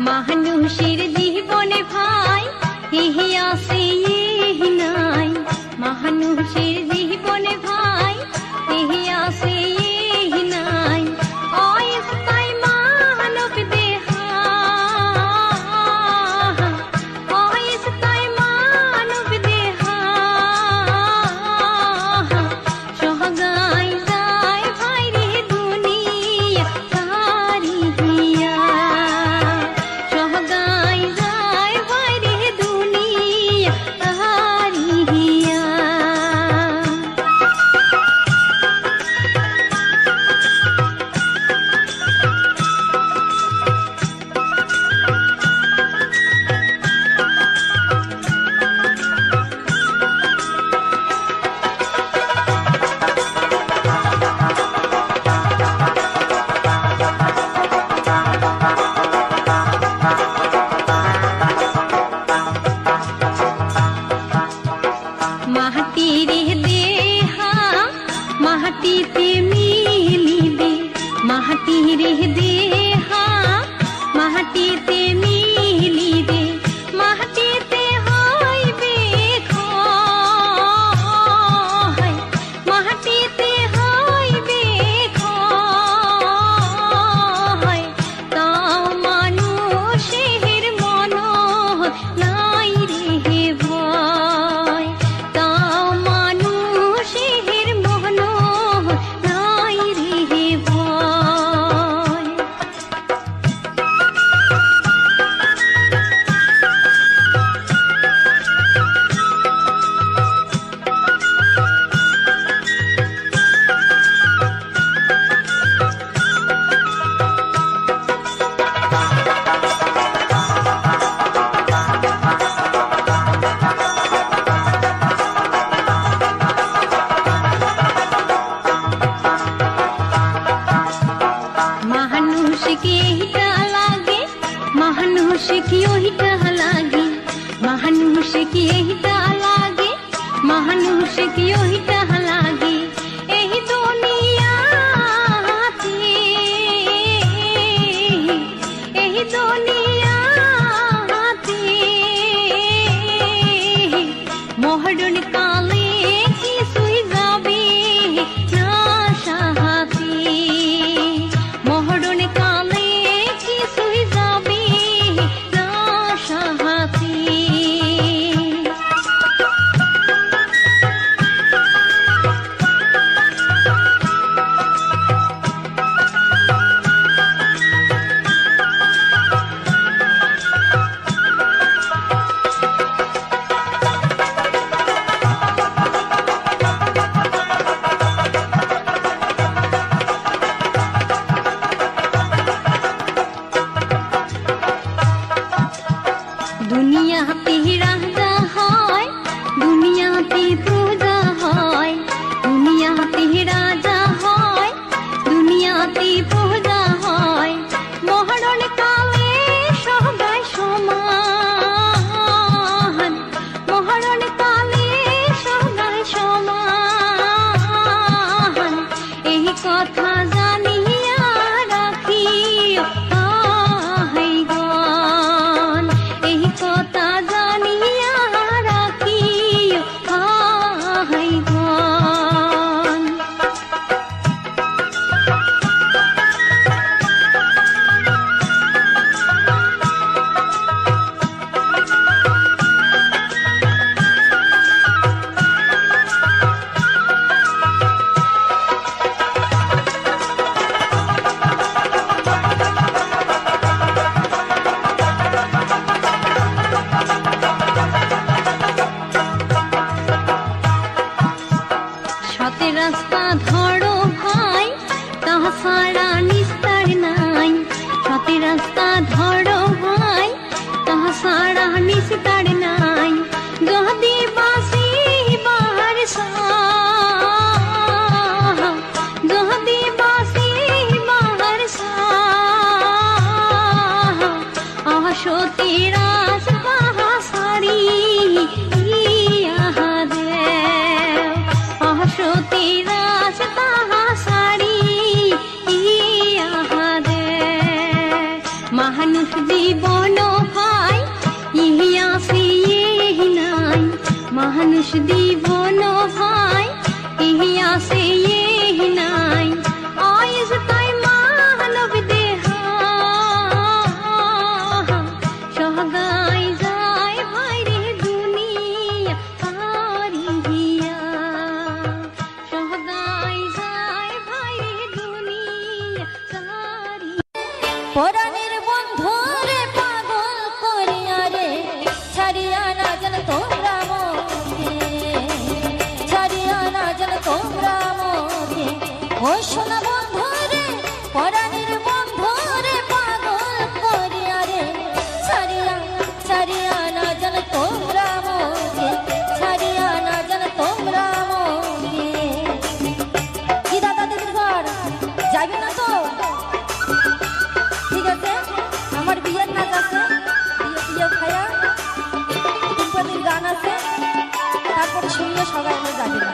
মানুষের জীবনে ভাই ইহি আছে ইহি নাই, মানুষের জীবনে ভাই ইহি আছে ইহি নাই। অস্থায়ী মানব দেহা, অস্থায়ী মানব দেহা সহগাই যায় ভাই রে দুনিয়া সারিয়া, সহগাই যায় ভাই রে দুনিয়া সারিয়া। মাটির দেহা মাটিতে মিলিবে, মাটির দেহা মাটিতে মিলিবে, মাটিতে হইবে ক্ষয়, মাটিতে হইবে ক্ষয়। তাও মানুষের মন নাই রে ভয়, তাও মানুষের মন নাই রে ভয়। মানুষ কি ওইটা লাগে, মানুষ কি ওইটা লাগে, মানুষ কি ওইটা লাগে, মানুষ কি ওইটা লাগে। এই দুনিয়াতে, এই দুনিয়াতে মরণ কালে কিছুই যাবে না সাহাতে, মরণ কালে কিছুই যাবে না সাহাতে। দুনিয়াতে রাজা হয়, দুনিয়াতে প্রজা হয়, দুনিয়াতে রাজা হয়, দুনিয়াতে প্রজা হয়। মরণ কালে সবাই সমান, মরণ কালে সবাই সমান। এই কথা জানিয়া রাখিও ভাই গণ, এই কথা জানিয়া রাখিও ভাই গণ। সতে রাস্তা ধরো ভাই, তাছাড়া নিস্তার নাই, সতে রাস্তা ধরো ভাই, তাছাড়া নিস্তার নাই। যদি বাঁচিবার চাও, যদি বাঁচিবার চাও, অসতি রাস্তা সারিয়া দেও, অসতি রাস্তা সারিয়া সোনা বন্ধু রে পরাণের বন্ধু রে পাগল করিয়া রে ছাড়িয়া ছাড়িয়া না জান তোমরা মোকে ছাড়িয়া না জান তোমরা মোকে। কি দাদা দিদির ঘর যাবি না তো? ঠিক আছে, আমার বিয়ের নাচ আছে, বিয়ে খায়া তিনপতির গান আছে, তারপরে শুনলে সবাই আমরা যাবি না।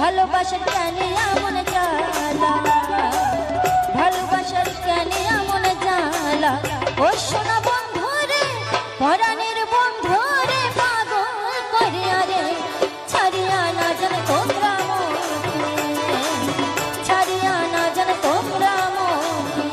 ভালোবাসার কেন এমন জ্বালা, ভালোবাসার কেন এমন জ্বালা, ও সোনা বন্ধু রে পরাণের বন্ধু রে পাগল করিয়া রে ছাড়িয়া না জান তোমরা মোকে, ছাড়িয়া না জান তোমরা মোকে।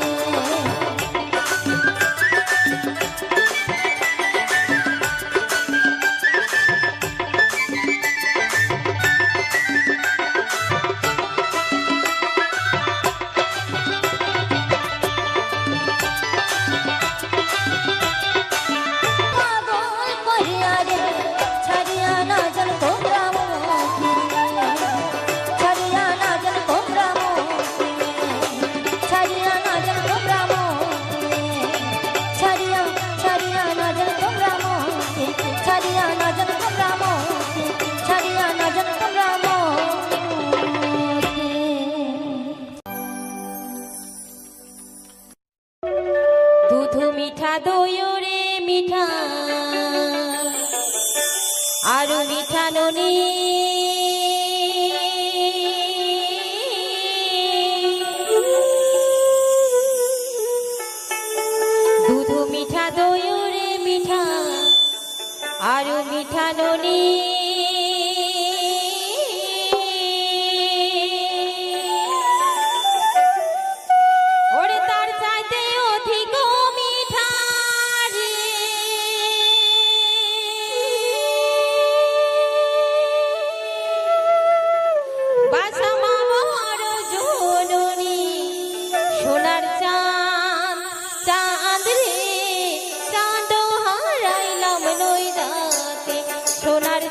দুধ মিঠা দই রে মিঠা আরো মিঠা ননি, দুধ মিঠা দই রে মিঠা আরো মিঠা ননি, ওরে তার চাইতে অধিক মিঠা রে, বাসা মামার জননী সোনার চাঁদ চাঁদ রে চাঁদ হারাইলাম নই রাতে সোনার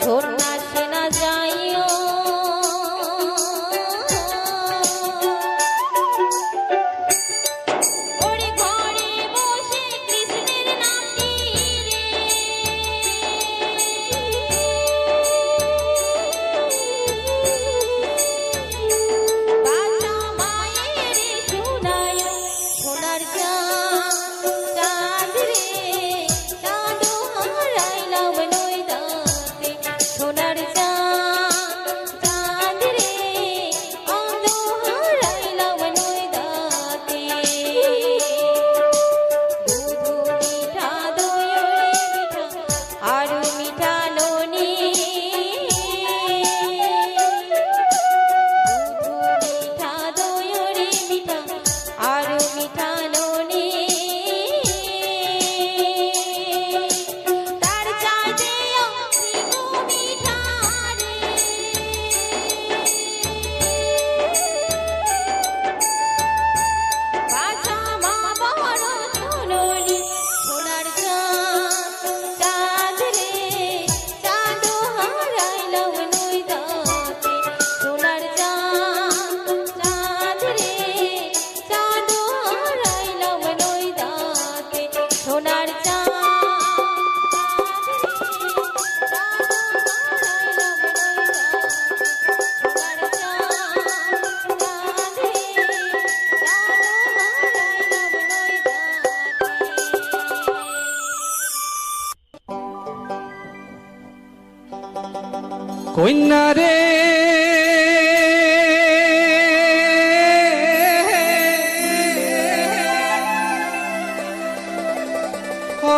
সন্ন্যাসে না যাইও ওরে ঘরে বসে কৃষ্ণের নামটি রে বাসা মায়ের শোনায় সোনার চাঁদ রে চাঁদ হারাইলাম নৈদাতে সোনার চাঁদ রে অন্ধ হারাইলাম নৈদাতে দুধ মিঠা দই মিঠা আরো মিঠা ননি মিঠা দই মিঠা আরো মিঠা ননি তার চাইতে মিঠা রে বাছা মা বড় সোনরি সোনার চাঁদ রে চাঁদ হারাইলাম নৈদাতে সোনার চাঁদ রে চাঁদ হারাইলাম নৈদাতে সোনার চাঁদ কন্যা রে ও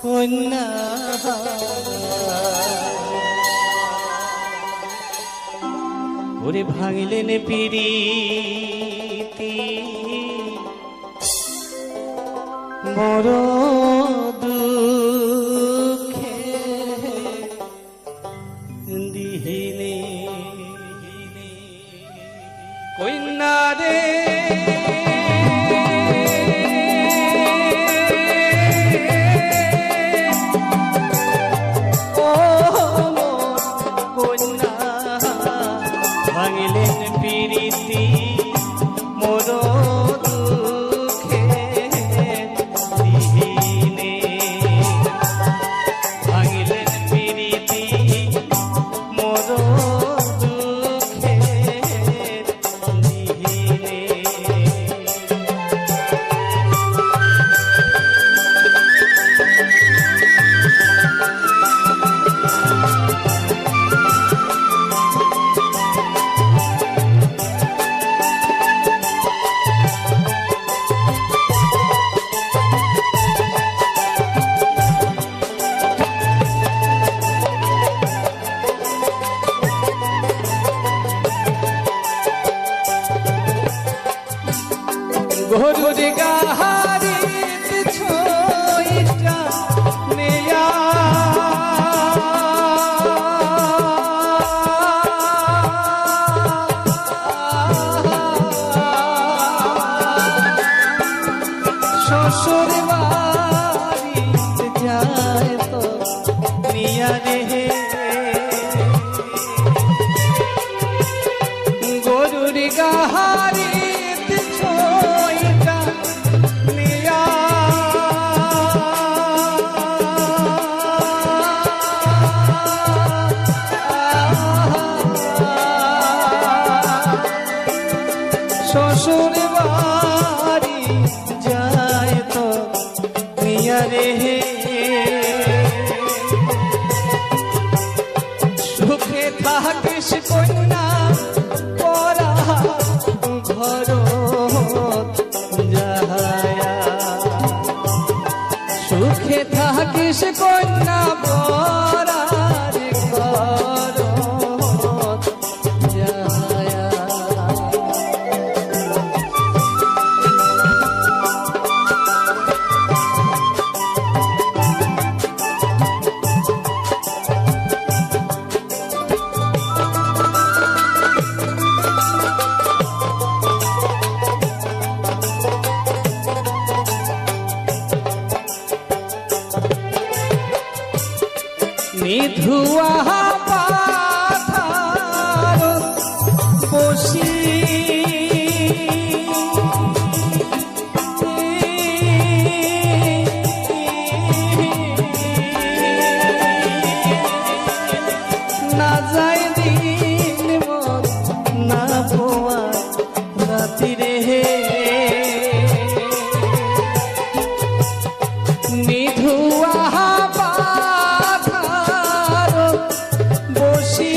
কন্যা ওরে ভাঙলেন পিরিতি মর দুঃখে দিহিনে কন্যা রে ও কন্যা ভাঙলেন পিরিতি মোর দুঃখে দিহিনে ভাঙলেন পিরিতি মোর দুঃখে দিহিনে গরুর গাহারিত ছোইটা নেয়া শ্বশুর বাড়িত যায় তো নিয়া রে গরুর গাহারিত ছোইটা নিয়া শ্বশুর বাড়ি যায় তো নিয়া রে সুখে থাকিস কন্যা পরা ঘর যাহায়া সুখে থাকিস কন্যা পরার ঘর যাহায়া নিধুয়া পাথার বসি না যায় দিন মন না পোয়া রাতি রে নিধুয়া পাথার বসি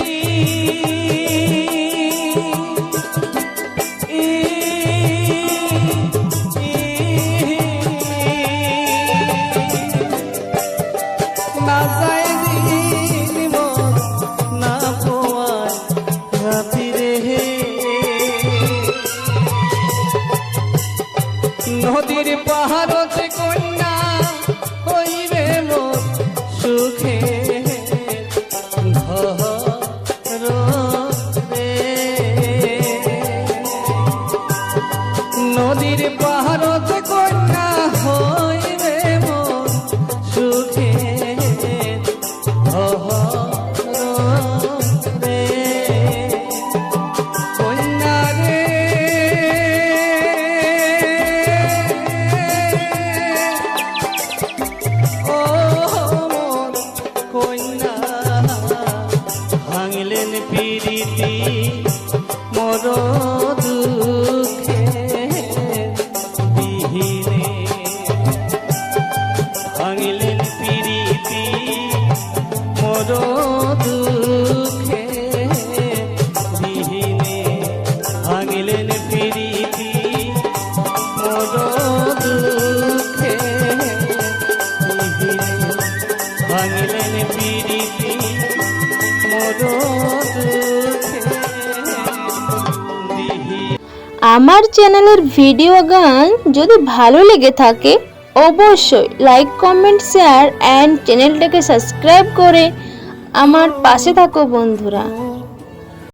না যায় দিন মন না পোয়া রাতি রে নদীর পাহাড়তে কন্যা হইবে মোর সুখে ঘর রে নদীর পাহাড়তে কন্যা হইবে মোর সুখে ঘর রে কন্যা রে ও মন কন্যা ভাঙলেন পিরিতি মোর দুঃখে বিহীনে ভাঙলেন পিরিতি মোর দুঃখে বিহীনে ভাঙলেন পিরিতি মোর দুঃখে ভাঙলেন পিরিতি মোর দুঃখে আমার চ্যানেলের ভিডিও গান যদি ভালো লেগে থাকে অবশ্যই লাইক কমেন্ট শেয়ার অ্যান্ড চ্যানেলটাকে সাবস্ক্রাইব করে আমার পাশে থাকো বন্ধুরা।